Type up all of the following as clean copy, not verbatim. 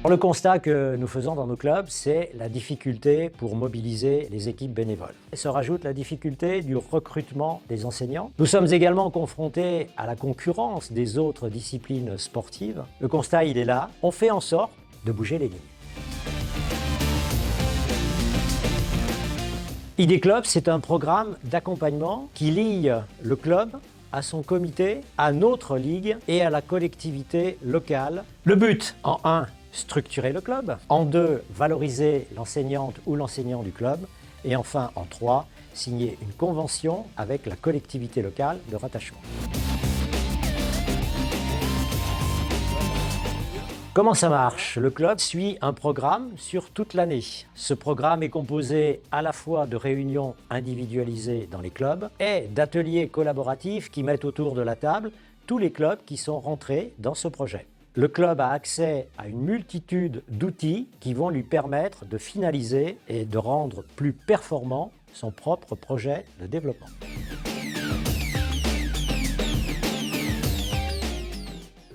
Le constat que nous faisons dans nos clubs, c'est la difficulté pour mobiliser les équipes bénévoles. Et se rajoute la difficulté du recrutement des enseignants. Nous sommes également confrontés à la concurrence des autres disciplines sportives. Le constat, il est là. On fait en sorte de bouger les lignes. ID Club, c'est un programme d'accompagnement qui lie le club à son comité, à notre ligue et à la collectivité locale. Le but, en 1, structurer le club, en 2, valoriser l'enseignante ou l'enseignant du club, et enfin, en 3, signer une convention avec la collectivité locale de rattachement. Comment ça marche? Le club suit un programme sur toute l'année. Ce programme est composé à la fois de réunions individualisées dans les clubs et d'ateliers collaboratifs qui mettent autour de la table tous les clubs qui sont rentrés dans ce projet. Le club a accès à une multitude d'outils qui vont lui permettre de finaliser et de rendre plus performant son propre projet de développement.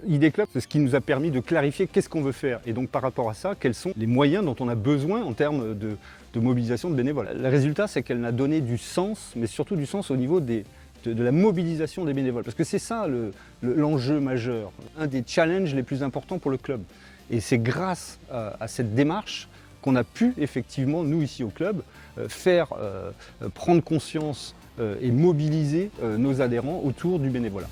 ID Club, c'est ce qui nous a permis de clarifier qu'est-ce qu'on veut faire. Et donc par rapport à ça, quels sont les moyens dont on a besoin en termes de mobilisation de bénévoles. Le résultat, c'est qu'elle a donné du sens, mais surtout du sens au niveau de la mobilisation des bénévoles. Parce que c'est ça l'enjeu majeur, un des challenges les plus importants pour le club. Et c'est grâce à cette démarche qu'on a pu effectivement, nous ici au club, faire prendre conscience et mobiliser nos adhérents autour du bénévolat.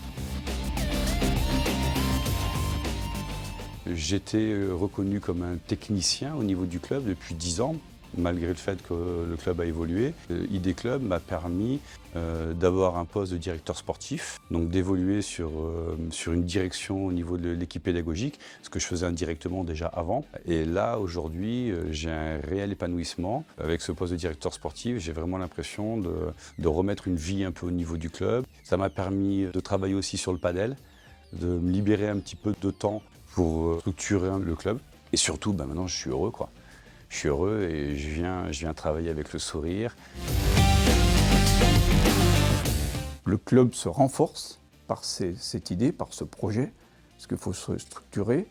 J'étais reconnu comme un technicien au niveau du club depuis 10 ans, malgré le fait que le club a évolué. ID Club m'a permis d'avoir un poste de directeur sportif, donc d'évoluer sur une direction au niveau de l'équipe pédagogique, ce que je faisais indirectement déjà avant. Et là, aujourd'hui, j'ai un réel épanouissement. Avec ce poste de directeur sportif, j'ai vraiment l'impression de remettre une vie un peu au niveau du club. Ça m'a permis de travailler aussi sur le padel, de me libérer un petit peu de temps pour structurer le club. Et surtout, maintenant, je suis heureux, quoi. Je suis heureux et je viens travailler avec le sourire. Le club se renforce par cette idée, par ce projet, parce qu'il faut se structurer.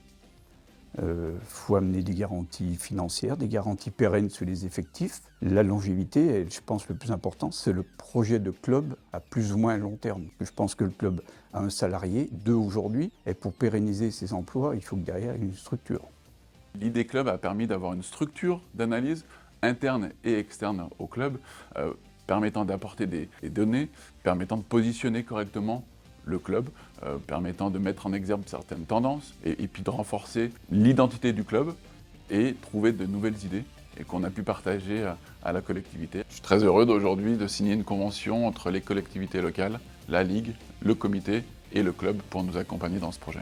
Faut amener des garanties financières, des garanties pérennes sur les effectifs. La longévité, et je pense le plus important, c'est le projet de club à plus ou moins long terme. Je pense que le club a un salarié, 2 aujourd'hui, et pour pérenniser ses emplois, il faut que derrière il y ait une structure. L'ID Club a permis d'avoir une structure d'analyse interne et externe au club, permettant d'apporter des données, permettant de positionner correctement le club, permettant de mettre en exergue certaines tendances et puis de renforcer l'identité du club et trouver de nouvelles idées et qu'on a pu partager à la collectivité. Je suis très heureux d'aujourd'hui de signer une convention entre les collectivités locales, la Ligue, le comité et le club pour nous accompagner dans ce projet.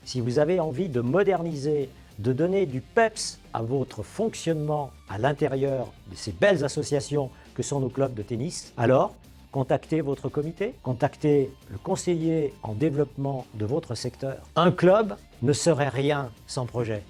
Si vous avez envie de moderniser, de donner du peps à votre fonctionnement à l'intérieur de ces belles associations que sont nos clubs de tennis, alors contactez votre comité, contactez le conseiller en développement de votre secteur. Un club ne serait rien sans projet.